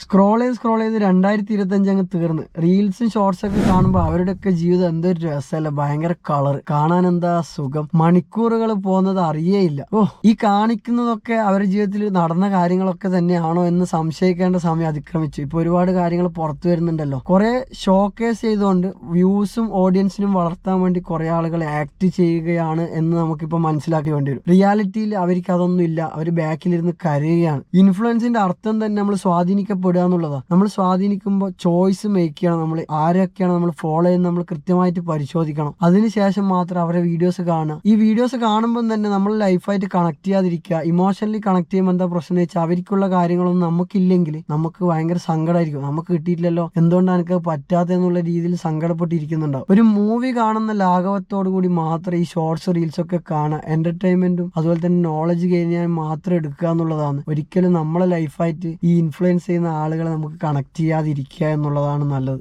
Scroll ചെയ്ത് 2025 അങ്ങ് തീർന്ന് റീൽസും ഷോർട്സ് ഒക്കെ കാണുമ്പോൾ അവരുടെയൊക്കെ ജീവിതം എന്തൊരു രസമല്ല. ഭയങ്കര കളർ കാണാൻ എന്താ സുഖം. മണിക്കൂറുകൾ പോകുന്നത് അറിയേയില്ല. ഈ കാണിക്കുന്നതൊക്കെ അവരുടെ ജീവിതത്തിൽ നടന്ന കാര്യങ്ങളൊക്കെ തന്നെയാണോ എന്ന് സംശയിക്കേണ്ട സമയം അതിക്രമിച്ചു. ഇപ്പൊ ഒരുപാട് കാര്യങ്ങൾ പുറത്തു വരുന്നുണ്ടല്ലോ. കുറെ ഷോക്കേസ് ചെയ്തുകൊണ്ട് വ്യൂസും ഓഡിയൻസിനും വളർത്താൻ വേണ്ടി കുറെ ആളുകൾ ആക്ട് ചെയ്യുകയാണ് എന്ന് നമുക്കിപ്പോ മനസ്സിലാക്കി വേണ്ടി വരും. റിയാലിറ്റിയിൽ അവർക്ക് അതൊന്നും ഇല്ല. അവർ ബാക്കിലിരുന്ന് കരയുകയാണ്. ഇൻഫ്ലുവൻസിന്റെ അർത്ഥം തന്നെ നമ്മൾ സ്വാധീനിക്കപ്പെടുക എന്നുള്ളതാണ്. നമ്മൾ സ്വാധീനിക്കുമ്പോൾ ചോയ്സ് മേക്ക് ചെയ്യണം. നമ്മൾ ആരൊക്കെയാണ് നമ്മൾ ഫോളോ ചെയ്യുന്നത് നമ്മൾ കൃത്യമായിട്ട് പരിശോധിക്കണം. അതിനുശേഷം മാത്രം അവരുടെ വീഡിയോസ് കാണുക. ഈ വീഡിയോസ് കാണുമ്പോൾ തന്നെ നമ്മൾ ലൈഫായിട്ട് കണക്ട് ചെയ്യാതിരിക്കുക. ഇമോഷണലി കണക്ട് ചെയ്യുമ്പോൾ എന്താ പ്രശ്നം എന്ന് വെച്ചാൽ അവർക്കുള്ള കാര്യങ്ങളൊന്നും നമുക്കില്ലെങ്കിൽ നമുക്ക് ഭയങ്കര സങ്കടമായിരിക്കും. നമുക്ക് കിട്ടിയിട്ടില്ലല്ലോ, എന്തുകൊണ്ടാണ് എനിക്ക് പറ്റാത്തെന്നുള്ള രീതിയിൽ സങ്കടപ്പെട്ടിരിക്കുന്നുണ്ടാവും. ഒരു മൂവി കാണുന്ന ലാഘവത്തോടു കൂടി മാത്രം ഈ ഷോർട്സ് റീൽസ് ഒക്കെ കാണുക. എന്റർടൈൻമെന്റും അതുപോലെ തന്നെ നോളജ് കഴിഞ്ഞാൽ മാത്രം എടുക്കുക എന്നുള്ളതാണ്. ഒരിക്കലും നമ്മളെ ലൈഫായിട്ട് ഈ ഇൻഫ്ലുവൻസ് ചെയ്യുന്ന ആളുകളെ നമുക്ക് കണക്ട് ചെയ്യാതിരിക്കുക എന്നുള്ളതാണ് നല്ലത്.